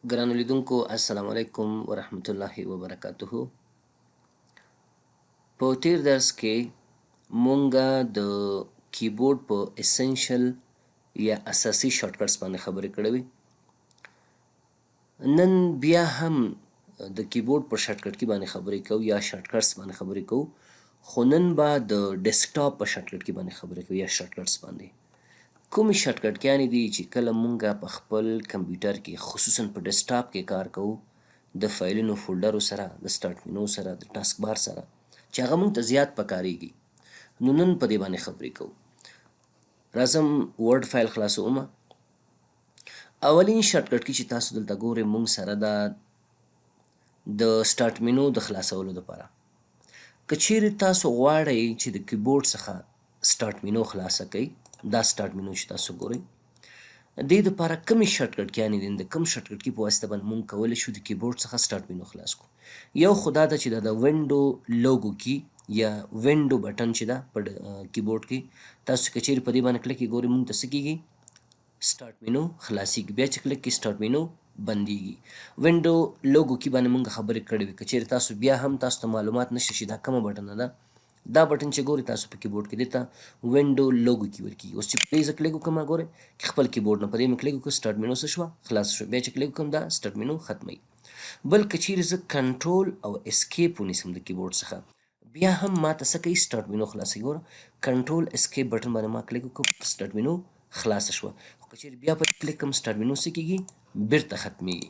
ګرانو لیدونکو السلام علیکم ورحمت الله وبرکاتہ. په تیر درس کې مونږه د کیبورډ په اسنشل یا اساسي شارټکټس باندې خبرې کړې وې. نن بیا هم د کیبورډ په شارټکټ کې باندې خبرې کوو یا شارټکټس باندې خبرې کوو، خو نن به د ډیسکټاپ په شارټکټ کې باندې خبرې کوو یا شارټکټس باندې. کومې شارټکټ دي چې کله مونږه په خپل کمپیوټر کې خصوصا په ډیسکټاپ کې کار کوو د فایلونو فولډرو سره، د سټارټ مینو سره، د ټاسک بار سره، چې هغه مونږ ته زیات پکارېږي. نو نن په دې باندې خبرې کوو. راځم ورډ فایل خلاصومه. اولین شارټکټ کې چې تاسو دلته ګورئ مونږ سره دا د سټارټ مینو د خلاصولو لپاره. که چیرې تاسو غواړئ چې د کیبورډ څخه سټارټ مینو خلاصه کړئ، دا سټارټ مینو چې تاسو ګورئ، دې دپاره کومې شارټکټ دي، د کوم شارټکټ کې په واسطه باندې مونږ کولی شو د کیبورډ څخه سټارټ مینو خلاص کړو. یو خو دا ده چې دا د وینډو لوګو کی یا وینډو بټن چې ده په کیبورډ کې، تاسو که چیرې په دې باندې کلک کې ګورئ مونږ ته څه کېږي، سټارټ مینو خلاصیږي. بیا چې کلک کې سټارټ مینو بندیږي. وینډو لوګو کی باندې مونږ خبرې کړې وې. که چیرې تاسو بیا هم تاسو ته معلومات نشته چې دا کومه بټنه ده، دا بټن چې ګورئ تاسو په کیبورډ کې دې ته وینډو لوګو کی ویل کېږي. اوس چې په دې زه کلیک وکړم ګورئ خپل کیبورډ نه په دې مې کلیک وکړ، سټارټ مینو څه شوه، خلاصه شوه. بیا چې کلیک وکړم دا سټارټ مینو ختموي. بل که چیرې زه کنټرول او اسکیپ ونیسم د کیبورډ څخه، بیا هم ما ته څه کوي، سټارټ مینو خلاصوي. ګوره کنټرول اسکیپ بټن باندې ما کلیک وکړ، سټارټ مینو خلاصه شوه. خو که چیرې بیا په کلیک کړم سټارټ مینو څه کېږي، بیرته ختمیږي.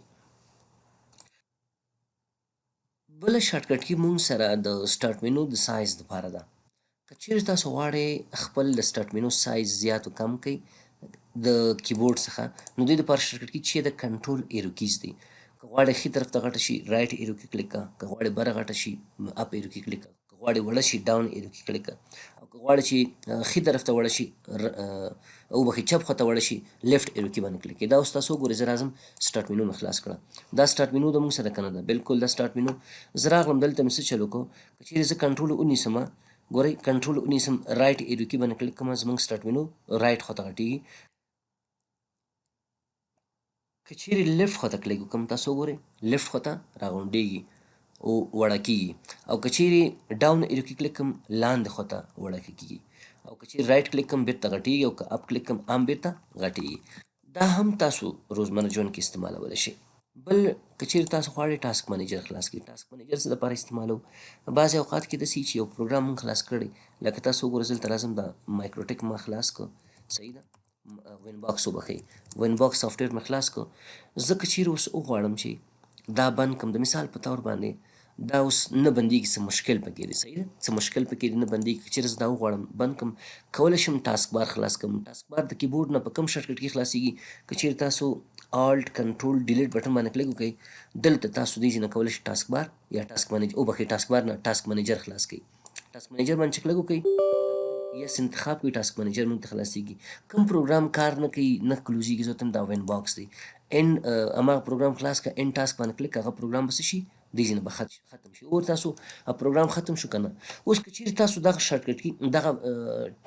بله شارټکټ کې مونږ سره د سټارټ مینو د سایز دپاره ده. که چیرې تاسو غواړئ خپل د سټارټ مینو سایز زیات و کم کړئ د کیبورډ څخه، نو دې دپاره شارټکټ کې چې د کنټرول ایرو کیز دی. که غواړئ ښي طرف ته غټه شي رایټ ایرو کې کلیک کړه، که غواړئ بره غټه شي اپ ایرو کې کلیک کړه، که غواړئ وړه شي ډاون ایرو کې کلیک کړه، او که غواړئ چې ښي طرف ته وړه شي وبخښئ چپ خوا ته وړه شي لیفټ ایرو کې باندې کلیک کړئ. دا اوس تاسو وګورئ زه راځم سټارټ مینو مې خلاص کړه. دا سټارټ مینو د مونږ سره که نه ده، بلکل دا سټارټ مینو. زه راغلم دلته مې څه چل وکړو، که چیرې زه کنټرول ونیسمه، ګورئ کنټرول ونیسم رایټ ایرو کې باندې کلیک کوم، زموږ سټارټ مینو رایټ خواته غټېږي. که چیرې لیفټ خواته کلیک وکړم تاسو وګورئ لیفټ خواته راغونډېږي او وړه کېږي. او که چیرې ډاون ایرو کې کلیک کړم لاندې خواته وړه کېږي. او که چیرې رایټ کلیک کړم بیرته غټېږي، او که اپ کلیک کړم هم بیرته غټېږي. دا هم تاسو روزمره ژوند کې استعمالولی شئ. بل که چیرې تاسو غواړئ ټاسک منیجر خلاص کړئ، ټاسک منیجر څه دپاره استعمالوو؟ بعضې اوقات کې داسې چې یو پروګرام مونږ خلاص کړی، لکه تاسو وګورئ زه دلته راځم دا مایکروټیک ما خلاص کړ، صحیح ده، وین باکس وبښئ وین باکس سافټویر مې خلاص کړ. زه که چیرې اوس وغواړم چې دا بند کړم، د مثال په طور باندې دا اوس نه بندېږي، څه مشکل پکې دی، صحیح ده، څه مشکل پکې دی، نه بندېږي. که چیرې زه دا وغواړم بند کړم، کولی شم ټاسک بار خلاص کړم. ټاسک بار د کیبورډ نه په کوم شارټکټ کې خلاصېږي؟ که چیرې تاسو آلټ کنټرول ډیلیټ بټن باندې کلیک وکړئ، دلته تاسو دې ځای نه کولی شئ ټاسک بار یا ټاسک منیجر وبښئ ټاسک بار نه ټاسک منیجر خلاص کړئ. ټاسک منیجر باندې چې کلیک وکړئ یس انتخاب کوي، ټاسک منیجر مونږ ته خلاصېږي. کوم پروګرام کار نه کوي نه کلوزېږي، زه ورته دا وین باکس دی. هماغه پروګرام خلاص کړه، این ټاسک باندې کلیک، هغه پروګرام به څه شي، دې ځای نه به ختم شي. اور تاسو پروګرام ختم شو که نه. اوس که چیرې تاسو دغه شارټکټ کې دغه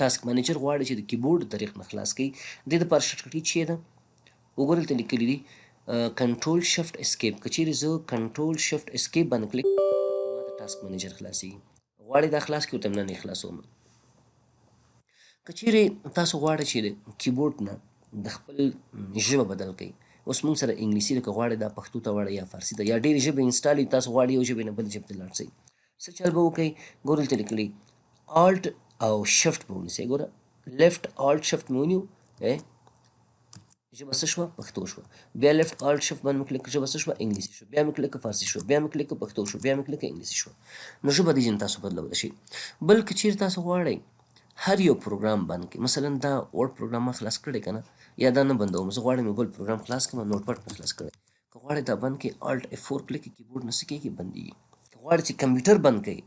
ټاسک منیجر غواړئ چې د کیبورډ د طریق نه خلاص کړئ، دې دپاره شارټکټ کې چې ده وګورئ دلته لیکلي دي کنټرول شفټ اسکیپ. که چیرې زه کنټرول شفټ اسکیپ باندې کلیک ما ته ټاسک منیجر خلاصېږي. غواړئ دا خلاص کړئ، ورته نه نه خلاصوم. که چیرې تاسو غواړئ چې د کیبورډ نه د خپل ژبه بدل کړئ، اوس مونږ سره انګلیسي ده، که غواړئ دا پښتو ته وړئ یا فارسي ته، یا ډېرې ژبې انسټال وي، تاسو غواړئ یو ژبې نه بلې ژبې ته لاړ شئ، څه چل به وکړئ؟ ګورئ دلته لیکلي آلټ او شفټ به ونیسئ. ګوره لیفټ آلټ شفټ مې ونیو، ژبه څه شوه، پښتو شوه. بیا لیفټ آلټ شفټ باندې مې کلیک ژبه څه شوه، انګلیسي شوه. بیا مې کلیک فارسي شوه، بیا مې کلیک پښتو شوه، بیا مې کلیک انګلیسي شوه. نو ژبه دې ځینې تاسو بدلولی شئ. بل که چیرې تاسو غواړئ هر یو پروګرام بند کړئ، مثلا دا ورډ پروګرام ما خلاص کړی که نه، یا دا نه بندوم، زه غواړم یو بل پروګرام خلاص کړم، نوټ پټ مې خلاص کړی، که غواړئ دا بند کړئ آلټ F4 کلیک کړئ، کیبورډ نه څه کېږي، بندېږي. که غواړئ چې کمپیوټر بند کړئ،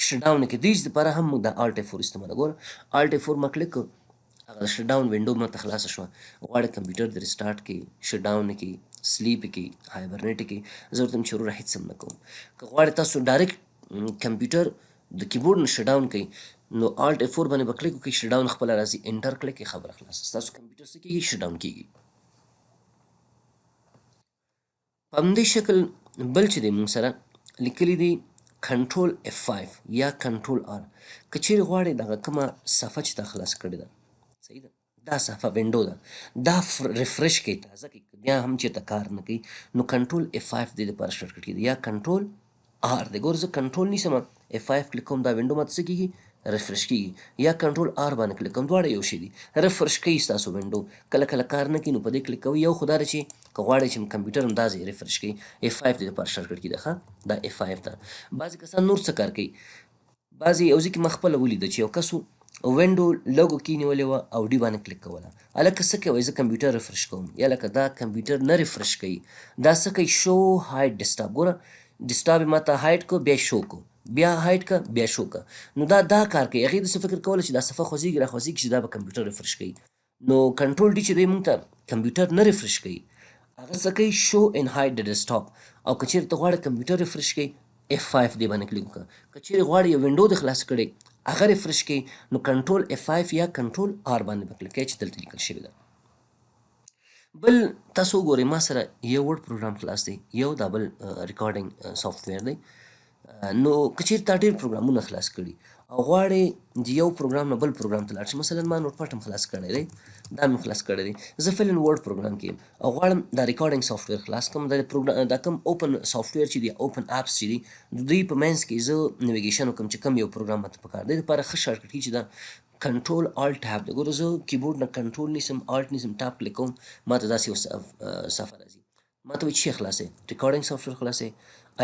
شټ ډاون یې کړئ، دې دپاره هم موږ دا آلټ F4 استعمالوو. ګوره آلټ F4 ما کلیک کړ، هغه شټ ډاون وینډو ماته خلاصه شوه. غواړئ کمپیوټر دې ریسټارټ کړئ، شټ ډاون یې کړئ، سلیپ یې کړئ، هایبرنیټ یې کړئ، زه ورته وایم چې وروره هېڅ هم نه کوم. که غواړئ تاسو ډایرکټ کمپیوټر د کیبورډ نه شټ ډاون کړئ، نو آلټ F4 باندې به کلیک وکړئ، شټ ډاون خپله راځي، انټر کلیک کړئ، خبره خلاصه، ستاسو کمپیوټر څه کېږي، شټ ډاون کېږي. په همدې شکل بل چې دی موږ سره لیکلي دي کنټرول F5 یا کنټرول R. که چیرې غواړې دغه کومه صفحه چې تا خلاص کړې ده، صحیح ده، دا صفحه وینډو ده، دا ریفرش کوي، تازه کوي، بیا هم چېرته کار نه کوي، نو کنټرول F5 دې دپاره شارټکټ کې دی یا کنټرول R دی. ګوره زه کنټرول نیسم، F5 کلیک کوم، دا وینډو ماته څه کېږي، ریفرش کېږي، یا کنټرول R باندې کلیک کوم، دواړه یو شی دي، ریفرش کوي ستاسو وینډو. کله کله کار نه کوي نو په دې کلیک کوئ. یو خو دا ده چې که غواړئ چې کمپیوټر هم داسې ریفرش کوي، F5 دې دپاره شارټکټ کې ده، ښه، دا F5 ده. بعضې کسان نور څه کار کوي، بعضې یو ځای کې ما خپله ولیده چې یو کس وینډو لوګو کې نیولې وه او ډي باندې کلیک کوله. هلکه څه کوئ، زه کمپیوټر ریفرش کوم، یا لکه دا کمپیوټر نه ریفرش کوي، دا څه کوي، شو هایډ ډیسکټاپ. ګوره ډیسکټاپ یې ماته هایډ کو، بیا شو کو، بیا هایډ که، بیا شو که، نو دا کار کوي. هغې داسې فکر کوله چې دا صفحه خوځېږي را خوځېږي چې دا به کمپیوټر ریفرش کوي. نو کنټرول ډي چې دی موږ ته کمپیوټر نه ریفرش کوي، هغه څه کوي، شو ان هایډ د ډیسکټاپ. او که چېرې ته غواړې کمپیوټر ریفرش کوي، F5 دې باندې کلیک وکړه. که چیرې غواړې یو وینډو دې خلاص کړې هغه ریفرش کړي، نو کنټرول F5 یا کنټرول R باندې به کلیک کوئ چې دلته لیکل شوي ده. بل تاسو وګورئ، ما سره یو وړ پروګرام خلاص دی، یو دا بل ریکارډینګ سافټویر دی. نو که چیرې تا ډېر پروګرامونه خلاص کړي او غواړې د یو پروګرام نه بل پروګرام ته لاړ شي، مثلا ما نوټ پاډ هم خلاص کړی دی، دا مې خلاص کړی دی، زه فعلا ورډ پروګرام کې یم او غواړم دا ریکارډینګ سافټویر خلاص کړم، دا کوم اوپن سافټویر چې دی، اوپن اپس چې دي، د دوی په منځ کې زه نیویګیشن وکړم چې کوم یو پروګرام ماته پکار دی. د دپاره ښه شارټکټ کي چې دا کنټرول آلټ ټاب دی. ګوره زه کیبورډ نه کنټرول نیسم، آلټ نیسم، ټاب کلیک کوم، ماته داسې یو صفحه راځي، ماته وایي چې خلاصې ریکارډینګ سافټویر خلاصې،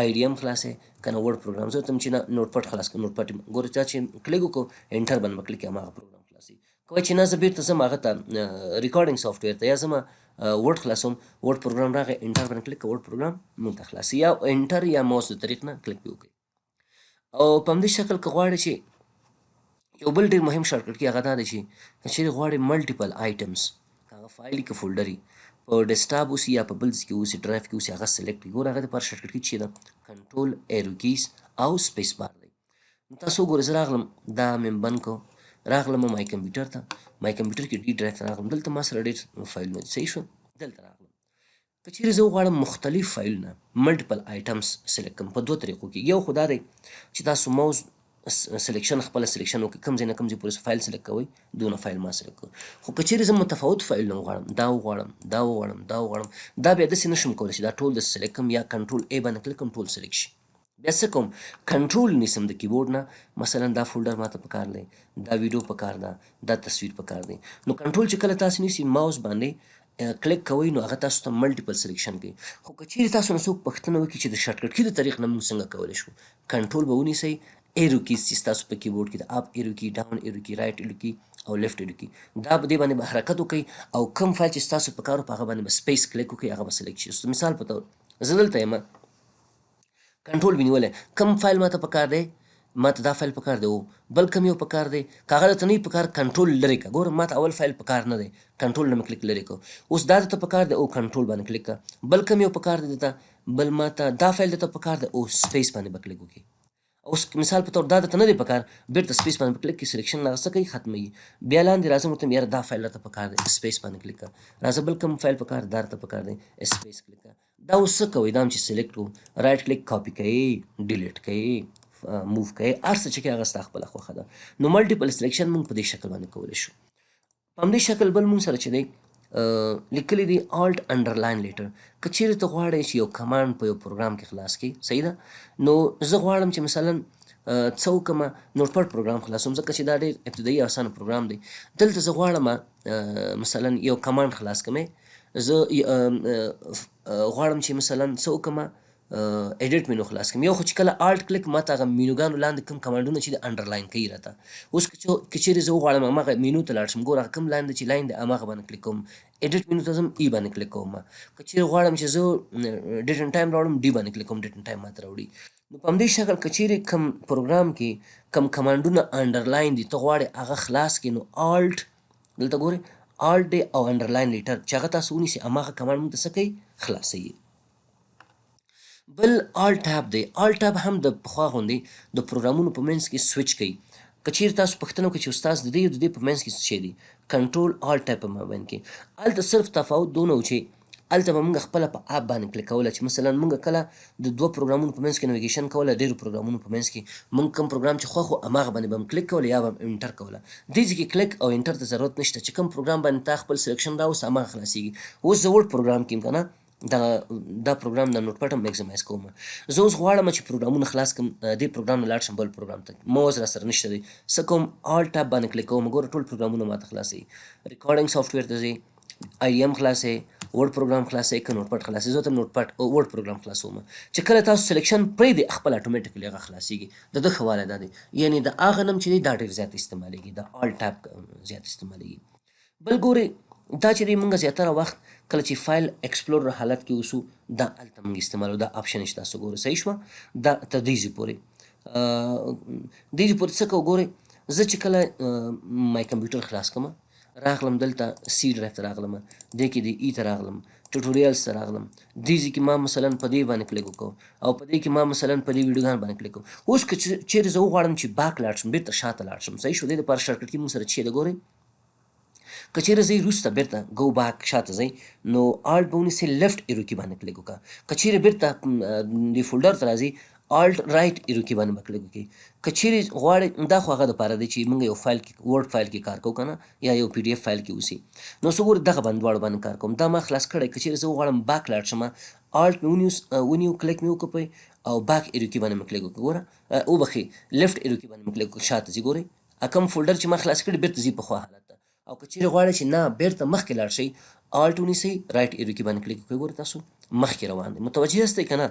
IDM خلاصې که نه ورډ پروګرام. زه ورته وایم چې نه نوټ پاډ خلاص کړم، نوټ پاډ. ګوره دا چې کلیک وکړو انټر باندې به کلیک کړم، هغه پروګرام خلاصېږي. که وایي چې نه زه بېرته ځم هغه ته ریکارډینګ سافټویر ته، یا ځم ورډ خلاصوم، ورډ پروګرام راغی، انټر باندې کلیک کړه، ورډ پروګرام موږ ته خلاصي، یا انټر یا ماوس د طریق نه کلیک پې وکړئ. او په همدې شکل که غواړئ چې یو بل ډېر مهم شارټکټ کي هغه دا دی چې که چیرې غواړئ ملټیپل آیټمس، که هغه فایل وي که فولډر وي، په ډیسکټاپ اوسي یا په بل ځای کې اوسي، ډرایو کې اوسي، هغه سلیکټ کړئ. ګوره هغه دپاره شارټکټ کي چې ده کنټرول ایرو کیز او سپیس بار دی. نو تاسو وګورئ، زه راغلم، دا مې بند کړو، راغلم مای کمپیوټر ته، مای کمپیوټر کې ډي ډرایو ته راغلم، دلته ما سره ډېر فایلونه دي، صحیح شو، دلته راغلم. که چیرې زه وغواړم مختلف فایلونه ملټیپل آیټمس سلیکټ کړم، په دوه طریقو کې. یو خو دا دی چې تاسو موز سلیکشن خپله سلیکشن وکړئ، کوم ځای نه کوم ځای پورې فایل سلیکټ کوئ، دونه فایل ما سلیکټ کړو. خو که چیرې زه متفاوت فایلونه وغواړم، دا وغواړم، دا وغواړم، دا وغواړم، دا بیا داسې نشم کولی چې دا ټول د سلیکټ کړم یا کنټرول A باندې کلیک کړم ټول سلیکټ شي. بیا څه کوم، کنټرول نیسم د کیبورډ نه، مثلا دا فولډر ماته پکار دی، دا ویډیو پکار ده، دا تصویر پکار دی. نو کنټرول چې کله تاسو نیسئ ماوس باندې کلیک کوئ، نو هغه تاسو ته ملټیپل سلیکشن کوي. خو که چیرې تاسو نه څوک پوښتنه وکړي چې د شارټکټ کي د طریق نه موږ څنګه کولی شو، کنټرول به ونیسئ، ایرو کیز چې ستاسو په کیبورډ کې د اپ ایرو کی، ډاون ایرو کی، رایټ ایرو کی او لیفټ ایرو کی، دا په دې باندې به حرکت وکړئ او کوم فایل چې ستاسو په کار په هغه باندې به سپیس کلیک وکړئ، هغه به سلیکټ شي. مثال په طور زه دلته یم، کنټرول مې نیولی، کوم فایل ماته پکار دی، ماته دا فایل پکار دی، او بل کوم یو پکار دی، که هغه درته نه وي پکار کنټرول لرې کړه. ګوره ماته اول فایل پکار نه دی، کنټرول نه مې کلیک لرې کړه. اوس دا درته پکار دی، او کنټرول باندې کلیک کړه. بل کوم یو پکار دی درته، بل ماته دا فایل درته پکار دی، او سپیس باندې به کلیک وکړي. اوس مثال په طور دا درته نه دی پکار، بیرته سپیس باندې په کلیک کړي، سلیکشن هغه څه کوي، ختموي. بیا لاندې راځم، ورته وایم یاره دا فایل راته پکار دی، سپیس باندې کلیک کړه. راځه بل کوم فایل پکار دا راته پکار دی، سپیس کلیک کړه. دا اوس څه کوئ، دا هم چې سلیکټ کړو، رایټ کلیک کاپي کوئ، ډیلیټ کوئ، موو کوئ، هر څه چې کوئ هغه ستا خپله خوښه ده. نو ملټیپل سلیکشن موږ په دې شکل باندې کولی شو. په همدې شکل بل موږ سره چې دی لیکلی دی آلټ انډرلاین لیټر. که چیرې ته غواړې چې یو کمانډ په یو پروګرام کې خلاص کړي، صحیح ده، نو زه غواړم چې مثلا څه وکړمه، نوټ پاډ پروګرام خلاصوم، ځکه چې دا ډېر ابتدایي اسانه پروګرام دی. دلته زه غواړم مثلا یو کمانډ خلاص کړم، زه غواړم چې مثلا څه وکړمه، ایډیټ مینو خلاص کړم. یو خو چې کله آلټ کلیک ماته هغه مینوګانو لاندې کوم کمانډونه چې د انډرلاین کوي راته. اوس که چیرې زه وغواړم هماغه مینو ته لاړ شم، ګوره هغه کوم لاندې چې لاین دی هماغه باندې کلیک کوم، ایډیټ مینو ته ځم، ای باندې کلیک کوم. که چیرې غواړم چې زه ډیټ اینډ ټایم راوړم، ډي باندې کلیک کوم، ډیټ اینډ ټایم ماته راوړي. نو په همدې شکل که چیرې کوم پروګرام کې کوم کمانډونه انډرلاین دي ته غواړې هغه خلاص کړي، نو آلټ دلته ګورئ آلټ دی او انډرلاین لیټر چې هغه تاسو ونیسئ، هماغه کمانډ موږ ته څه کوي، خلاصوي. بل آلټ ټاب دی. آلټ ټاب هم د پخوا غوندې د پروګرامونو په منځ کې سویچ کوي. که چیرې تاسو پوښتنه وکړئ چې استاد د دې او د دې په منځ کې څه شی دی، کنټرول آلټ ټاب په مابین کې، هلته صرف تفاوت دونه و چې هلته به موږ خپله په اپ باندې کلیک کوله چې مثلا موږ کله د 2 پروګرامونو په منځ کې نویګیشن کوله، ډېرو پروګرامونو په منځ کې موږ کوم پروګرام چې خوښ و هماغه باندې به هم کلیک کوله یا به هم انټر کوله. دې ځای کې کلیک او انټر ته ضرورت نشته چې کوم پروګرام باندې تا خپل سلیکشن راوست هماغه خلاصېږي. اوس زه وړ پروګرام کې یم که نه دا پروګرام د نوټ پټ هم میکزمایز کوم. زه اوس غواړم چې پروګرامونه خلاص کړم، دې پروګرام نه لاړ شم بل پروګرام ته، موز را سره نشته دی. څه کوم آل ټاب باندې کلیک کوم، ګوره ټول پروګرامونه ماته خلاصوي. ریکارډینګ سافټویر ته ځئ، آی ایم خلاصوي، ورډ پروګرام خلاصوي که نوټ پټ خلاصوي. زه ته نوټ پټ ورډ پروګرام خلاصوم. چې کله تاسو سلیکشن پرېږدئ خپل اټومیټیکلی هغه خلاصېږي. د ده ښه والی دا دی یعنې د هغه نوم چې دی دا ډېر زیات استعمالېږي، د آل ټاب زیات استعمالېږي. بل ګورئ دا چې دی موږ زیاتره وخت کله چې فایل ایکسپلورر حالت کې اوسو دا هلته موږ استعمالو، دا آپشن چې تاسو ګورئ صحیح شوه. دا تر دې ځای پورې دې ځای پورې څه کوو ګورئ، زه چې کله مای کمپیوټر خلاص کړم راغلم دلته سی ډرایو ته راغلم، دې کې د ای ته راغلم، ټوټوریالز ته راغلم، دې ځای کې ما مثلا په دې باندې کلیک وکړو او په دې کې ما مثلا په دې ویډیوګان باندې کلیک وکړو. اوس که چیرې زه وغواړم چې باک لاړ شم، بیرته شاته لاړ شم، صحیح شو. دې دپاره شارټکټ کې موږ سره چې دی ګورئ، که چیرې ځئ وروسته بیرته ګو باک شاته ځئ نو آلټ به ونیسئ لیفټ ایرو کې باندې کلیک وکړه. که چیرې بیرته دې فولډر ته راځئ آلټ رایټ ایرو کې باندې به کلیک وکړئ. که چیرې غواړئ دا خو هغه دپاره دی چې موږ یو فایل کې ورډ فایل کې کار کوو که نه یا یو پی ډي اف فایل کې اوسي، نو زه ګورئ دغه باندې دواړو باندې کار کوم. دا ما خلاص کړی. که چیرې زه وغواړم باک لاړ شم آلټ مې ونیو کلیک مې وکړئ او باک ایرو کې باندې مې کلیک وکړو. ګوره وبخښئ لیفټ ایرو کې باندې مې کلیک وکړو، شاته ځي ګورئ کوم فولډر چې ما خلاص کړي بیرته ځي پخوا حالت ته. او که چیرې غواړئ چې نه بیرته مخکې لاړ شئ آلټ ونیسئ رایټ ایرو کې باندې کلیک وکړئ. ګورئ تاسو مخکې روان دی، متوجه یاستئ که نه؟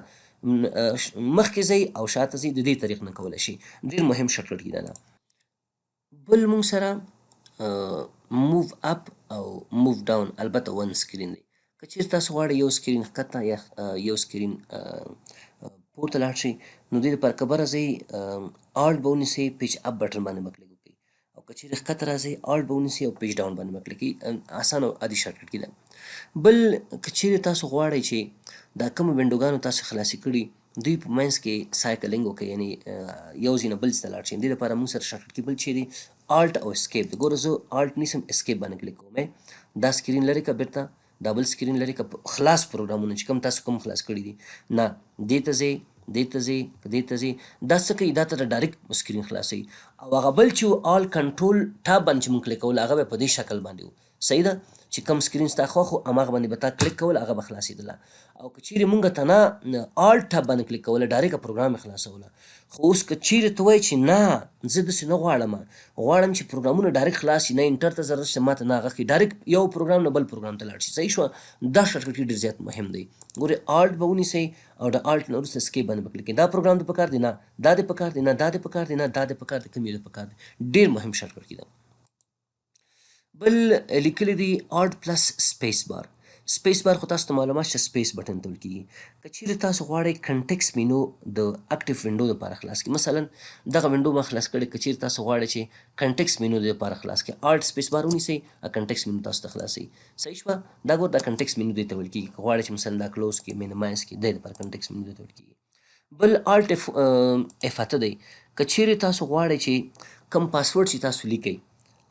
مخکې ځئ او شاته ځئ، د دې طریق نه کولی شئ. ډېر مهم شارټکټ کی دا ده. بل موږ سره موو اپ او موو ډاون البته ون سکرین دی. که چیرې تاسو غواړئ یو سکرین ښکته یا یو سکرین پورته لاړ شئ نو دې دپاره که بره ځئ آلټ به ونیسئ پیج اپ بټن باندې به کلیک وکړئ، او که چیرې ښکته راځئ آلټ به ونیسئ او پیج ډاون باندې به کلیک کړئ. اسانه او عادي شارټکټ کی ده. بل که چیرې تاسو غواړئ چې دا کومو وینډوګانو تاسو خلاصې کړي دوی په منځ کې سایکلینګ وکړئ، یعنې یو ځای نه بل ځای ته لاړ شئ، دې لپاره موږ سره شارټکټ کی بل چې دی آلټ او اسکیپ دی. ګوره زه آلټ نیسم اسکیپ باندې کلیک کوم. دا سکرین لرې که بیرته دا بل سکرین لرې که خلاص پروګرامونه چې کوم تاسو کوم خلاص کړي دي نه دې ته ځئ دې ته ځئ دې ته ځئ، دا څه کوي دا ته د ډایرکټ سکرین خلاصوي. او هغه بل چې آل کنټرول ټاب باندې چې موږ کلیک کول هغه به په دې شکل باندې و، صحیح ده چې کوم سکرین ستا خوښ و هماغه باندې به تا کلیک کول هغه به خلاصېدله. او که چیرې موږ ته نه آل ټاب باندې کلیک کوله ډایرکټ پروګرام یې خلاصوله. خو اوس که چیرې ته وایې چې نه زه داسې نه غواړم چې پروګرامونه ډایرکټ خلاص شي، نه انټر ته ضرورت شته، ماته نه هغه ښایي ډایرکټ یو پروګرام نه بل پروګرام ته لاړ شي، صحیح شوه. دا شارټکټ ډېر زیات مهم دی. ګورئ آلټ به ونیسئ او د آلټ نه وروسته اسکیپ باندې به کلیک کړئ. دا پروګرام دې پکار دی نه دا دې پکار دی نه دا دې پکار دی نه دا دې پکار دی کوم یو دې پکار دی. ډېر مهم شارټکټ کی ده. بل لیکلی دی آلټ پلس سپیس بار. سپیس بار خو تاسو ته معلومات شته سپیس بټن ته ویل کېږي. که چیرې تاسو غواړئ کنټکس مینو د اکټیو وینډو دپاره خلاص کړئ، مثلا دغه وینډو ما خلاص کړې، که چیرې تاسو غواړئ چې کنټکس مینو د دپاره خلاص کړئ آلټ سپیس بار ونیسئ کنټکس مینو تاسو ته خلاصوي، صحیح شوه. دا ګوره دا کنټکس مینو دې ته ویل کېږي. که غواړئ چې مثلا دا کلوز کړئ مینیمایز کړئ دې دپاره کنټکس مینو دې ته ویل کېږي. بل آلټ اف اته دی. که چیرې تاسو غواړئ چې کوم پاسورډ چې تاسو لیکئ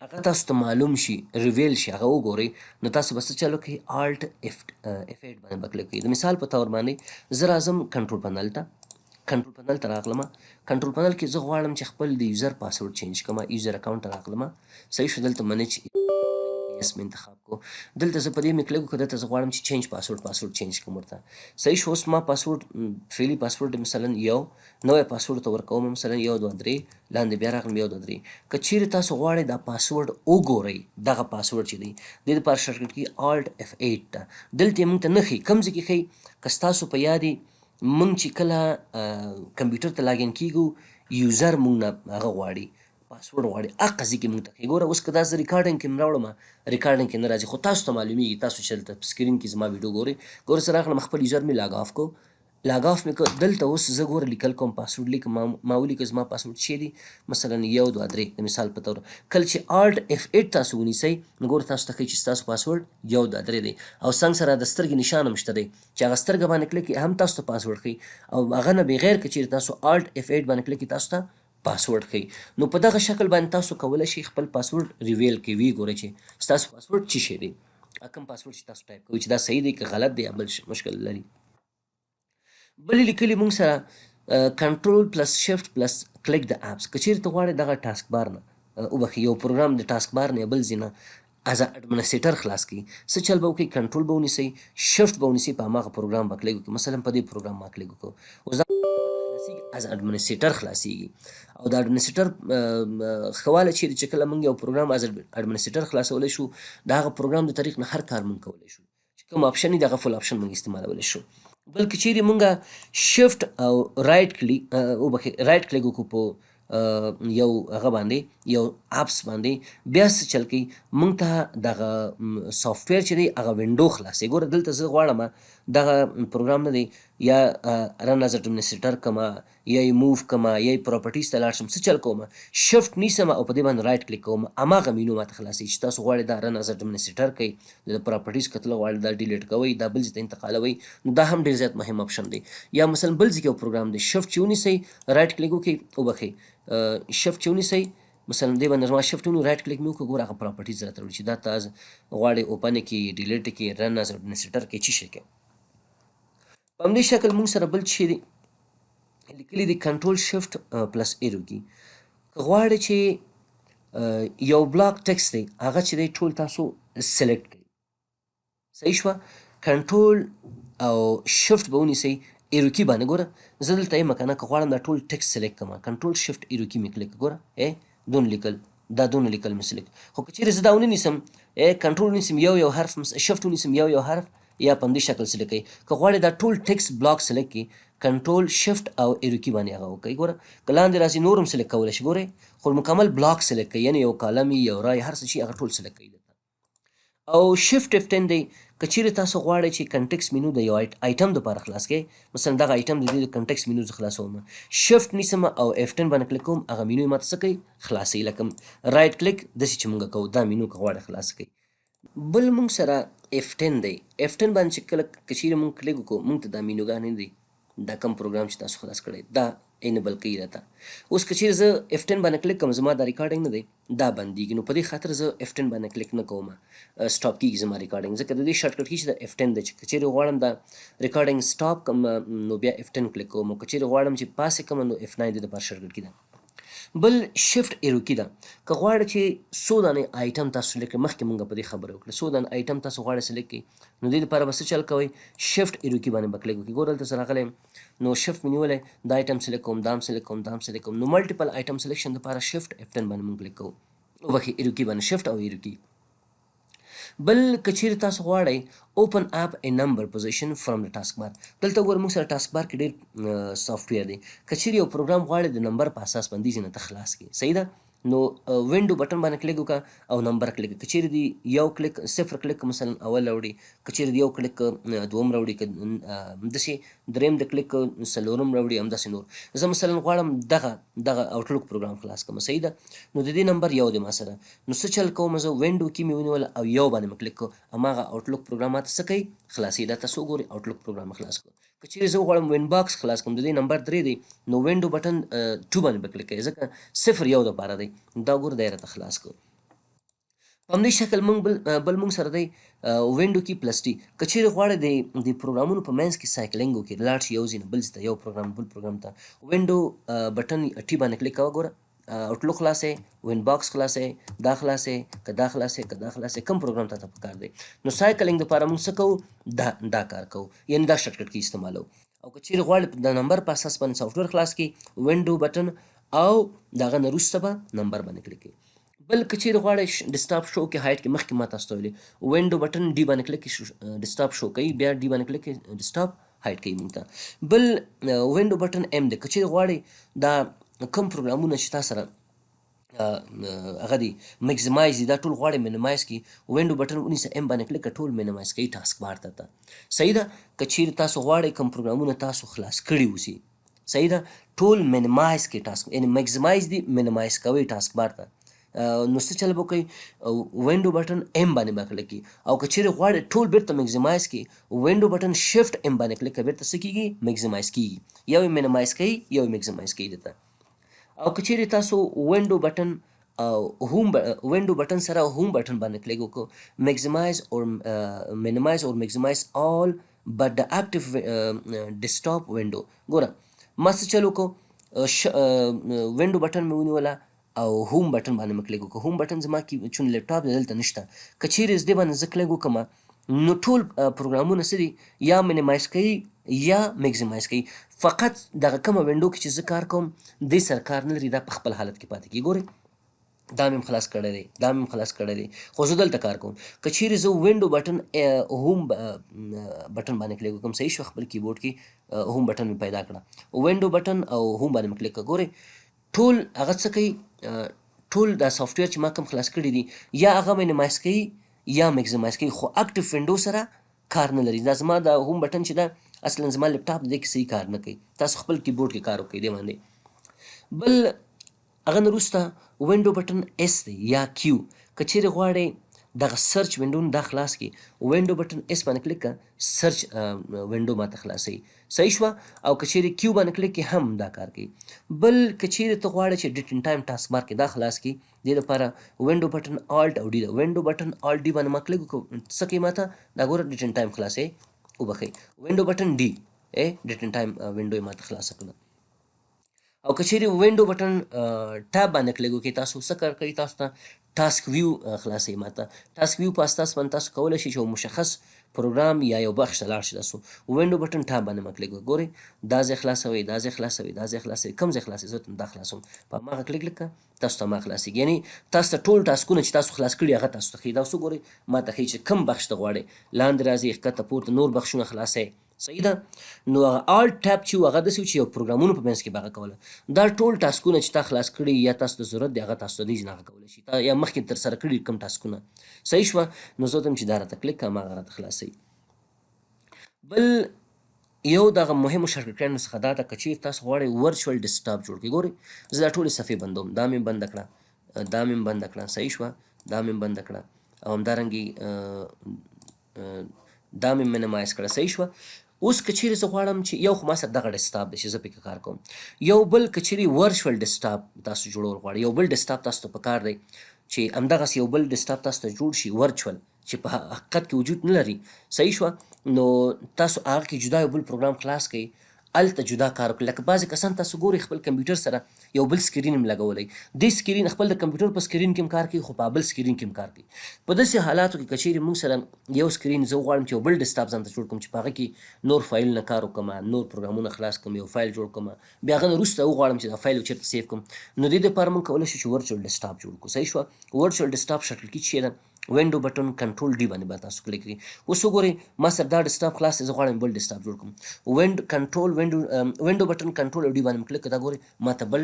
هغه تاسو ته معلوم شي ریویل شي هغه وګورئ نو تاسو به څه چلو کوئ آلټ اف 8 باندې به کلیک کوئ. د مثال په طور باندې زه راځم کنټرول پنل ته راغلم. کنټرول پنل کې زه غواړم چې خپل د یوزر پاسورډ چینج کړم، یوزر اکاونټ ته راغلم، صحیح شو. دلته منیج یس مې انتخاب کو، دلته زه په دې مې کلیک وکړو، دلته زه غواړم چې چینج پاسورډ چینج کړم ورته، صحیح شو. اوس ما پاسورډ فعلي پاسورډ مثلا یو نوی پاسورډ ته ورکوم، مثلا 1 2 3 لاندې بیا راغلم 1 2 3. که چیرې تاسو غواړئ دا پاسورډ وګورئ دغه پاسورډ چې دی دې دپاره شارټکټ کې آلټ اف 8 ته دلته یې موږ ته نه ښیي کوم ځای کې ښیي. که ستاسو په یاد موږ چې کله کمپیوټر ته لاګین کیږو یوزر موږ نه هغه غواړي پاسورډ غواړي هغه ځای کې موږ ته ښیي. ګوره اوس که دا زه ریکارډینګ کې م راوړم ریکارډینګ کې نه راځي، خو تاسو ته معلومیږي. تاسو چې دلته په سکرین کې زما ویډیو ګورئ، ګوره زه راغلم خپل یوزر مې لاګ آف کو، لاګ آف مې کړ، دلته اوس زه ګوره لیکل کوم پاسورډ لیکم، ما ولیکه زما پاسورډ چې دی مثلا 1 2 3 د مثال په طور. کله چې آلټ اف 8 تاسو ونیسئ نو ګوره تاسو ته ښیي چې ستاسو پاسورډ 1 2 3 دی او څنګ سره د سترګې نشان هم شته دی چې هغه سترګه باندې کلیک کړئ هم تاسو ته پاسورډ ښیي، او هغه نه بغیر که چیرې تاسو آلټ اف 8 باندې کلیک کړئ تاسو ته پاسورډ ښیي. نو په دغه شکل باندې تاسو کولی شئ خپل پاسورډ ریویل کړئ، ویې ګورئ چې ستاسو پاسورډ څه شی دی. کوم پاسورډ چې تاسو ټایپ کوئ چې دا صحیح دی که غلط دی یا بل مشکل لري. بلې لیکلي موږ سره کنټرول پلس شفت پلس کلیک د اپس. که چیرې ته غواړې دغه ټاسک بار نه وبخښئ یو پروګرام د ټاسک بار نه یا بل ځای نه از اډمنسټریټر خلاص کړي، څه چل به وکړئ؟ کنټرول به ونیسئ، شفت به ونیسئ، په هماغه پروګرام به کلیک وکړئ. مثلا په دې پروګرام ما کلیک وکړو، اوس دا خلاصیږي از اډمنسټریټر خلاصیږي. او د اډمنسټریټر ښه والی چیرې چې کله موږ یو پروګرام از اډمنسټریټر خلاصولی شو د هغه پروګرام د طریق نه هر کار موږ کولی شو، چې کوم آپشن وي د هغه فل آپشن موږ استعمالولی شو. بلکې چیرې موږ شفت او رایټ کلیک رایټ کلیک وکړو په یو هغه باندې یو اپس باندې، بیا څه چل کوي موږ ته دغه سافټویر چې دی هغه وینډو خلاصوي. ګوره دلته زه غواړم دغه پروګرام نه دی یا رن از اډمنسټریټر کما یا یې موو کما یا یې پراپرټیز ته لاړ شم، څه چل کوم شفت نیسم او په دې باندې رایټ کلیک کوم، هماغه مینو ماته خلاصوي. چې تاسو غواړئ دا رن از اډمنسټریټر کوئ، د پراپرټیز کتل غواړئ دا ډیلیټ کوئ، دا بل ځای ته انتقالوئ، نو دا هم ډېر زیات مهم آپشن دی. یا مثلا بل ځای کې یو پروګرام دی شفت چې ونیسئ رایټ کلیک وکړئ وبخښئ شفت چې ونیسئ مثلا دې باندې زما شفت ونیو رایټ کلیک مې وکړو، ګوره هغه پراپرټیز راته راوړي چې دا تاسو غواړئ اوپن یې کړئ، ډیلیټ یې کړئ، رن از اډمنسټریټر کړئ، څه شی کړئ. په همدې شکل موږ سره بل شی دی لیکلي دي کنټرول شفت پلس ایرو کی. که غواړئ چې یو بلاک ټکسټ دی هغه چې دی ټول تاسو سلیکټ کړئ، صحیح شوه، کنټرول او شفت به ونیسئ ایرو کی باندې. ګوره زه دلته یم که نه که غواړم دا ټول ټکسټ سلیکټ کړم کنټرول شفت ایرو کی مې کلیک، ګوره دونه لیکل دا دونه لیکل مې سلیکټ. خو که چیرې زه دا ونه نیسم کنټرول ونیسم یو حرف شفت ونیسم یو حرف یا په همدې شکل سلیکټ کړئ. که غواړئ دا ټول ټکسټ بلاک سلیکټ کړئ کنټرول شفت او ایرو کی باندې هغه وکړئ. ګوره که لاندې راځي نور هم سلیکټ کولی شئ، ګورئ خو مکمل بلاک سلیکټ کړئ، یعنې یو کالم یو رای هر څه چې هغه ټول سلیکټ کړئ. او شفت F10 دی که چیرې تاسو غواړئ چې کنټکس مینو د یو آیټم دپاره خلاص کړئ، مثلا دغه آیټم د دې د کنټکس مینو زه خلاصوم، شفت نیسم او F10 باندې کلیک کوم، هغه مینو یې ماته څه کوي خلاصوي. لکه رایټ کلیک داسې چې موږ کوو دا مینو که غواړئ خلاص کړئ. بل موږ سره F10 دی، F10 باندې چې کله که چیرې موږ کلیک وکړو موږ ته دا مینوګانې دی دا کم پروګرام چې تاسو خلاص کړی دا انیبل کوي راته. اوس که چیرې زه F10 باندې کلیک کوم زما دا ریکارډینګ نه دی دا بندیږي، نو په دې خاطر زه F10 باندې کلیک نه کوم، سټاپ کیږي زما ریکارډینګ، ځکه د دې شارټ کټ کی چې د F10 دی. چې که چیرې غواړم دا ریکارډینګ سټاپ کوم نو بیا F10 کلیک کوم، او که چیرې غواړم چې پاسې کوم نو F9 د دپاره شارټ کټ کی ده. بل شفت ایرو کی ده، که غواړئ چې څو دانې آیټم تاسو سلیکټ کړئ، مخکې موږ په دې خبره وکړه، څو دانې آیټم تاسو غواړئ سلیکټ کړئ نو دې دپاره به څه چل کوئ شفت ایرو کی باندې به کلیک وکړئ. ګوره دلته زه راغلی یم نو شفت مې نیولی دا آیټم سلیکټ کوم دا هم سلیکټ کوم دا هم سلیکټ کوم، نو ملټیپل آیټم سلیکشن دپاره شفت F10 باندې موږ کلیک کوو وبخښئ ایرو کی باندې شفت او ایرو کی. بل که چیرې تاسو غواړئ اوپن اپ ا نمبر پوزیشن فرام د ټاسک بار، دلته ګوره موږ سره ټاسک بار کې ډېر سافټویر دی. که چیرې یو پروګرام غواړئ د نمبر په اساس باندې ځینې ته خلاص کړي، صحیح ده، نو وینډو بټن باندې کلیک وکړه او نمبر کلیک کړه. که چیرې دی یو کلیک صفر کلیک مثلا اول راوړي، که چیرې دی یو کلیک دوم راوړي، که داسې دریم د کلیک څلورم راوړي، همداسې نور. زه مثلا غواړم دغه آوټلوک پروګرام خلاص کړم، صحیح ده، نو د دې نمبر یو دی ما سره، نو څه چل کوم زه وینډو کې مې ونیوله او یو باندې مې کلیک کړو، هماغه آوټلوک پروګرام ماته څه کوي خلاصوي. دا تاسو وګورئ آوټلوک پروګرام خلاص کړو. که چیرې زه وغواړم وین باکس خلاص کړم د دې نمبر 3 دی نو وینډو بټن 2 باندې به کلیک کوئ، ځکه صفر یو دپاره دی، دا ګوره دی راته خلاص کړو. په همدې شکل بل موږ سره دی وینډو کی پلس ټي. که چیرې غواړئ د پروګرامونو په منځ کې سایکلینګ وکړئ، لاړ شئ یو ځای نه بل ځای ته، یو پروګرام بل پروګرام ته، وینډو بټن ټي باندې کلیک کوه، ګوره آوټلوک خلاصې، وین باکس خلاصې، دا خلاصې، که دا خلاصې، که دا خلاصې، کوم پروګرام ته پکار دی. نو سایکلینګ دپاره موږ څه کوو دا کار کوو، یعنې دا شارټ کټ کې استعمالوو. او که چیرې غواړئ د نمبر په اساس باندې سافټویر خلاص کړئ وینډو بټن او د هغه نه وروسته به نمبر باندې کلیک کړئ. بل که چیرې غواړئ ډیسکټاپ شو کې هایټ کې مخکې ما تاسو ته ویلي وینډو بټن ډي باندې کلیک کړئ ډیسکټاپ شو کوي، بیا ډي باندې کلیک کړئ ډیسکټاپ هایټ کوي موږ ته. بل وینډو بټن ایم دی، که چیرې غواړئ دا کوم پروګرامونه چې تا سره هغه دی میکزمایز دي دا ټول غواړئ مینیمایز کړي وینډو بټن ونیسه ایم باندې کلیک ټول مینیمایز کوي ټاسک بار ته، صحیح ده. که چیرې تاسو غواړئ کوم پروګرامونه تاسو خلاص کړي اوسي، صحیح ده، ټول مینیمایز کړي ټاسک، یعنې میکزمایز دي مینیمایز کوئ ټاسک بار ته، نو څه چل به وکئ وینډو بټن ایم باندې به کلیک کړي. او که چیرې غواړئ ټول بیرته میکزمایز کړي وینډو بټن شفت ایم باندې کلیک کړه، بیرته څه کېږي میکزمایز کېږي، یو یې مینیمایز کوي یو یې میکزمایز کوي دته. او که چیرې تاسو وینډو بټن هوم وینډو بټن سره هوم بټن باندې کلیک وکړو میکسیمایز اور مینیمایز اور میکسیمایز آل بٹ د اکټیو ډیسکټاپ وینډو. ګوره ما څه چل وکړو وینډو بټن مې ونیوله او هوم بټن باندې مې کلیک وکړو. هوم بټن زما کې چون لیپټاپ دلته نشته، که چیرې زه دې باندې زه کلیک وکړم نو ټول پروګرامونه څه دي یا مینیمایز کوي یا میکسیمایز کوي. فقط دغه کومه وینډو کې چې زه کار کوم دې سره کار نه لري، دا په خپل حالت کې پاتې کیږي. ګورئ دا مې خلاص کړی دی، دا مې خلاص کړی دی، خو زه دلته کار کوم. که چیرې زه وینډو بټن هوم بټن باندې کلیک وکړم، صحیح شو، خپل کیبورډ کې هوم بټن مې پیدا کړه، وینډو بټن او هوم باندې مې کلیک کړه. ګورئ ټول هغه څه کوي، ټول دا سافټویر چې ما کوم خلاص کړي دي یا هغه مینیمایز کوي یا میکسیمایز کوي، خو اکټیو وینډو سره کار نه لري. دا زما د هوم بټن چې ده اصلا زما لیپټاپ دې کې صحیح کار نه کوي. تاسو خپل کیبورډ کې کار وکړئ دې باندې. بل هغه نه وروسته وینډو بټن اس دی یا کیو. که چیرې غواړئ دغه سرچ وینډو دا خلاص کړي، وینډو بټن اس باندې کلیک کړه، سرچ وینډو ماته خلاصوي، صحیح شوه. او که چیرې کیو باندې کلیک کړي هم دا کار کوي. بل که چیرې ته غواړې چې ډیټ ان ټایم ټاسک بار کې دا خلاص کړي، دې لپاره وینډو بټن آلټ او ډي ده. وینډو بټن آلټ ډي باندې ما کلیک وکړو، څه کوي ماته دا ګوره ډیټ ان ټایم خلاصوي وبخئ. وینډو بټن ډي ډیټ ان ټایم وینډو یې ماته خلاصه کړه. او که چیرې وینډو بټن ټاب باندې کلیک وکړئ، تاسو څه کار کوي، تاسو ته ټاسک ویو خلاصوي. ماته ټاسک ویو په اساس باندې تاسو کولی شئ چې یو مشخص پروګرام یا یو بخش ته لاړ شئ. تاسو وینډو بټن ټاب باندې مه کلیک وکړئ. ګورئ دا ځای خلاصوئ، دا ځای خلاصوئ، دا ځای خلاصوئ، کوم ځای خلاصوئ؟ زه دا خلاصوم، په هماغه کلیک کړه تاسو ته هماغه خلاصېږي. یعنې تاسو ته ټول ټاسکونه چې تاسو خلاص کړي هغه تاسو ته ښیي. دا اوس وګورئ ما ته ښیي چې کوم بخش ته غواړئ، لاندې راځئ ښکته پورته نور بخشونه خلاصوئ، صحیح ده. نو هغه آل ټاب چې هغه داسې و چې یو پروګرامونو په منځ کې به هغه کوله. دا ټول ټاسکونه چې تا خلاص کړي یا تاسو ته ضرورت دی هغه تاسو ته دی چې هغه کولی شي، تا یا مخکې ترسره کړي کوم ټاسکونه، صحیح شوه. نو زه ته چې دا راته کلیک کړم هغه راته خلاصوي. بل یو دغه مهمو شارټکټونو څخه دا ده، که چیرې تاسو غواړئ ورچوال ډیسکټاپ جوړ کړئ. ګورئ زه دا ټولې صفحې بندوم، دا مې بنده کړه، دا مې بنده کړه، صحیح شوه، دا مې بنده کړه، او همدارنګې دا مې مینیمایز کړه، صحیح شوه. اوس که چیرې زه غواړم چې یو خو ما سره دغه ډیسکټاپ دی چې زه پکې کار کوم، یو بل که چیرې ورچوال ډیسکټاپ تاسو جوړول غواړئ، یو بل ډیسکټاپ تاسو ته پکار دی چې همدغسې یو بل ډیسکټاپ تاسو ته جوړ شي ورچوال چې په حقیقت کې وجود نه لري، صحیح شوه. نو تاسو هغه کې جدا یو بل پروګرام خلاص کړئ، هلته جدا کار وکړئ. لکه بعضې کسان تاسو ګورئ خپل کمپیوټر سره یو بل سکرین هم لګولی، دې سکرین خپل د کمپیوټر په سکرین کې هم کار کوي خو په بل سکرین کې هم کار کوي. په داسې حالاتو کې که چیرې موږ سره یو سکرین زه غواړم چې یو بل ډیسکټاپ ځان ته جوړ کړم چې په هغه کې نور فایلونه کار وکړم، نور پروګرامونه خلاص کړم، یو فایل جوړ کړم، بیا هغه نه وروسته وغواړم چې دا فایل چېرته سیف کړم، نو دې دپاره موږ کولی شو چې ورچوال ډیسکټاپ جوړ کړو، صحیح شوه. ورچوال ډیسکټاپ شارټکټ چې ده وینډو بټن کنټرول ډي باندې به تاسو کلیک کړئ. اوس وګورئ ما سره دا ډیسکټاپ خلاص دی، زه غواړم بل ډیسکټاپ جوړ کړم. وینډو بټن کنټرول او ډي باندې مې کلیک کړه، دا ګورئ ما ته بل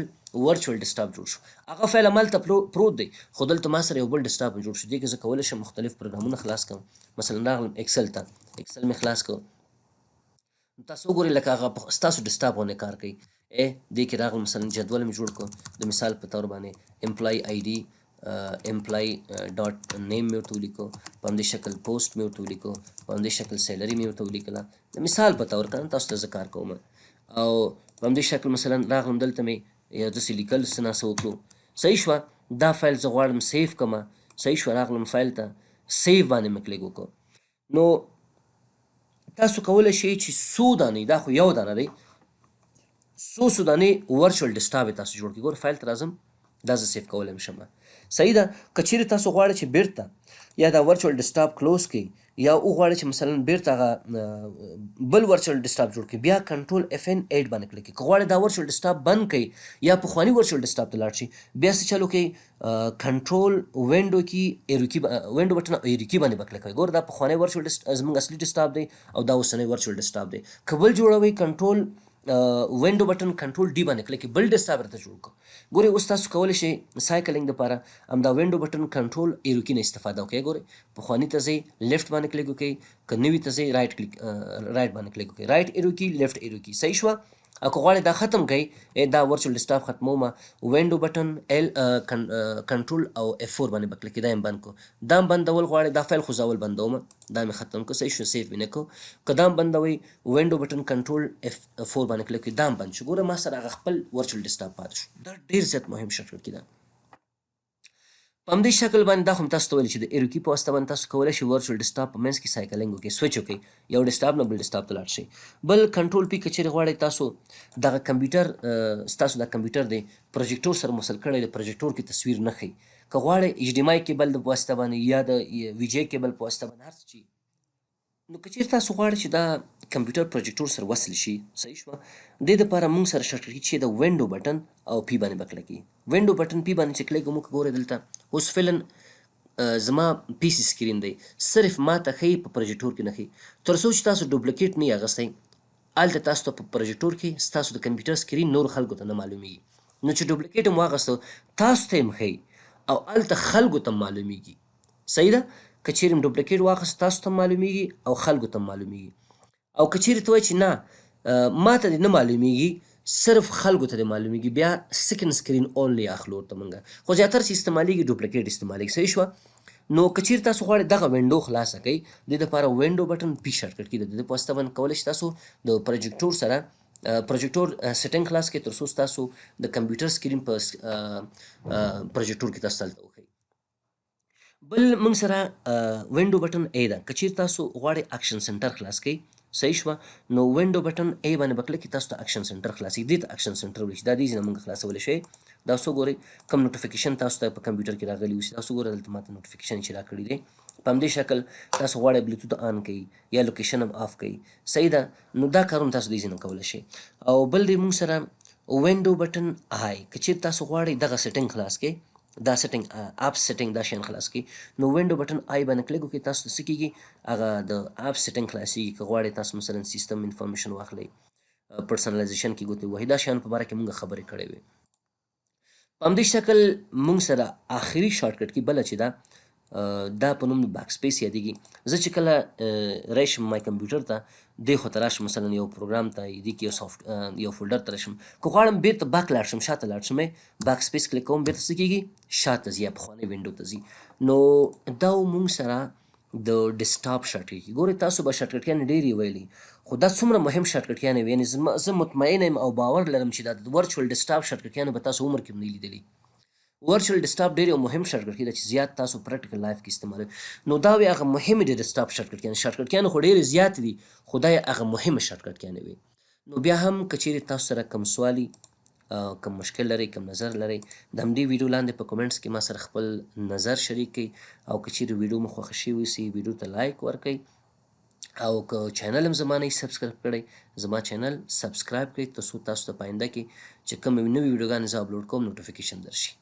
ورچوال ډیسکټاپ جوړ شو. هغه فایل همالته پروت دی خو دلته ما سره یو بل ډیسکټاپ جوړ شو. دې کې زه کولی شم مختلف پروګرامونه خلاص کړم. مثلا راغلم اکسل ته، اکسل مې خلاص کړ، تاسو وګورئ لکه هغه ستاسو ډیسکټاپ باندې کار کوي. دې کې راغلم مثلا جدول مې جوړ کړ، د مثال په طور باندې امپلای آی ډي امپلای ډاټ نیم مې ورته ولیکو، په همدې شکل پوسټ مې ورته ولیکو، په همدې شکل سیلري مې ورته ولیکله، د مثال په طور کنه تاسو ته زه کار کوم. او په همدې شکل مثلا راغلم دلته مې یو داسې لیکل څه ناسه وکړو، صحیح شوه. دا فایل زه غواړم سیف کړمه، صحیح شوه. راغلم فایل ته سیف باندې مې کلیک وکړو. نو تاسو کولی شئ چې څو دانې، دا خو یو دانه دی، څو دانې ورچوال ډیسکټاپ یې تاسو جوړ کړئ. ګوره فایل ته راځم، دا زه سیف کولی هم شم، صحیح ده. که چیرې تاسو غواړئ چې بیرته یا دا ورچوال ډیسکټاپ کلوز کړئ یا وغواړئ چې مثلا بیرته هغه بل ورچوال ډیسکټاپ جوړ کړئ، بیا کنټرول اف ان 8 باندې کلیک کړئ. که غواړئ دا ورچوال ډیسکټاپ بند کړئ یا پخواني ورچوال ډیسکټاپ ته لاړ شئ، بیا څه چل وکړئ، کنټرول وینډو کې ایرو کی وینډو بټن او ایرو کی باندې به کلیک کوئ. ګوره دا پخوانی ورچوال زموږ اصلي ډیسکټاپ دی او دا اوسنی ورچوال ډیسکټاپ دی. که بل جوړوئ کنټرول وینډو بټن کنټرول ډي باندې کلیک بل ډیسکټاپ درته جوړ کړو. ګورئ اوس تاسو کولی شئ سایکلینګ دپاره همدا وینډو بټن کنټرول ایرو کی نه استفاده وکړئ. ګورئ پخواني ته ځئ لیفټ باندې کلیک وکړئ، که نوي ته ځئ رایټ باندې کلیک وکړئ، رایټ ایرو کی لیفټ ایرو کی، صحیح شوه. او که غواړئ دا ختم کړئ، دا ورچوال ډیسکټاپ ختمومه، وینډو بټن کنټرول او F4 باندې به کلیک کړئ، دا یې بند کړو. دا هم بندول غواړئ، دا فایل خو زه اول بندومه، دا مې ختم کړو، صحیح شو، سیف مې نه کړو. که دا هم بندوئ وینډو بټن کنټرول F4 باندې کلیک کړئ، دا هم بند شو. ګوره ما سره هغه خپل ورچوال ډیسکټاپ پاتې شو. دا ډېر زیات مهم شارټکټ کی ده. په همدې شکل باندې دا خو تاسو ته ویل چې د ایروکي په واسطه باندې تاسو کولی شئ ورچوال ډیسکټاپ په منځ کې سایکلینګ وکړئ، سویچ وکړئ، یو ډیسکټاپ نه بل ډیسکټاپ ته لاړ شئ. بل کنټرول پی که چیرې غواړئ تاسو دغه کمپیوټر ستاسو دا کمپیوټر دی پروجیکټور سره موصل کړی دی، پروجیکټور کې تصویر نه ښیي. که غواړئ ایچ ډي ام آی کیبل په واسطه باندې یا د وي جی کیبل په واسطه باندې هر څه چې نو که چیرې تاسو غواړئ چې دا کمپیوټر پروجیکټور سره وصل شي، صحیح شوه، دې دپاره موږ سره شارټکټ چې د وینډو بټن او پی باندې به کلک کړي. وینډو بټن پی باندې چې کلک موږ ګورئ دلته اوس فعلا زما پی سي سکرین دی، صرف ما ته ښیي په پروجیکټور کې نه ښیي. تر څو چې تاسو ډوپلیکیټ نه یې اخیستی، هلته تاسو ته په پروجیکټور کې ستاسو د کمپیوټر سکرین نور خلکو ته نه معلومیږي. نو چې ډوپلیکیټ هم واخیستو تاسو ته یې هم ښیي او هلته خلکو ته هم معلومیږي. صحیح ده؟ که چیرې ډوپلیکیټ واخیست تاسو ته معلومیږي او خلکو ته معلومیږي. او که چیرې ته وایي چې نه ما ته دې نه معلومیږي، صرف خلکو ته دې معلومیږي، بیا سیکنډ سکرین اونلی اخلو ورته موږ، خو زیاتره چې استعمالیږي ډوپلیکیټ استعمالیږي. صحیح شوه. نو که چیرې تاسو غواړئ دغه وینډو خلاصه کړئ، دې دپاره وینډو بټن پی شارټکټ کي د دې په واسطه باندې کولی شئ تاسو د پروجیکټور سره پروجیکټور سیټنګ خلاص کړئ تر څو ستاسو د کمپیوټر سکرین په پروجیکټور کې تاسو هلته وښیي. بل موږ سره وینډو بټن ای ده. که چیرې تاسو غواړئ اکشن سنټر خلاص کړئ، صحیح شوه، نو وینډو بټن ای باندې به کلک کړئ، تاسو ته اکشن سنټر خلاصېږي. دې ته اکشن سنټر ویل شي. دا دې ځای نه موږ خلاصولی شئ. دا څو ګورئ کوم نوټیفیکیشن تاسو ته په کمپیوټر کې راغلی وي، تاسو ګورئ دلته ماته نوټیفیکیشن چې راکړی دی. په همدې شکل تاسو غواړئ بلوتوت آن کړئ یا لوکیشن هم آف کړئ، صحیح ده. نو دا کارونه تاسو دې ځای نه کولی شئ. او بل دی موږ سره وینډو بټن آی. که چیرې تاسو غواړئ دغه سیټنګ خلاص کړئ، دا سیټنګ اپ سیټنګ دا شیان خلاص کړي، نو وینډو بټن آی باندې کلک وکړئ، تاسو ته څه کېږي هغه د اپ سیټنګ خلاصېږي. که غواړئ تاسو مثلا سیستم انفارمیشن واخلئ، پرسنلایزیشن کې ګوتې وهئ، دا شیانو په باره کې موږ خبرې کړې وې. په همدې شکل موږ سره آخري شارټکټ کې بله چې ده دا په نوم د باک سپیس یادېږي. زه چې کله راشم مای کمپیوټر ته، دې خوا ته راشم مثلا یو پروګرام ته، دې کې یو فولډر ته راشم، که غواړم بېرته باک لاړ شم، شاته لاړ شم، باک سپیس کلیک کوم، بېرته څه کېږي شاته ځي یا پخوانۍ وینډو ته ځي. نو دا موږ سره د ډیسکټاپ شارټکټ. ګورئ تاسو به شارټکټیانې ډېرې ویلي، خو دا څومره مهم شارټکټیانې وي، یعنې زه مطمئنه یم او باور لرم چې دا د ورچوال ډیسکټاپ شارټکټیانې به تاسو عمر کې هم نه لیدلي. ورچوال ډیسکټاپ ډېر یو مهم شارټکټ ده چې زیات تاسو پریکټیکل لایف کې استعمالوئ. نو دا وې هغه مهمې د ډیسکټاپ شارټکټیانې. شارټکټیانې خو ډېرې زیاتې دي، خو دا یې هغه مهمې شارټکټیانې وې. نو بیا هم که چیرې تاسو سره کوم سوال وي، کوم مشکل لرئ، کوم نظر لرئ، د همدې ویډیو لاندې په کومنټس کې ما سره خپل نظر شریک کړئ. او که چیرې ویډیو مو خوښه شوې سي، ویډیو ته لایک ورکړئ. او که چینل هم زما نه سبسکرایب کړی، زما چینل سبسکرایب کړئ تر څو تاسو ته په آینده کې چې کومې نوې ویډیوګانې زه اپلوډ کوم نوټیفیکیشن درشي.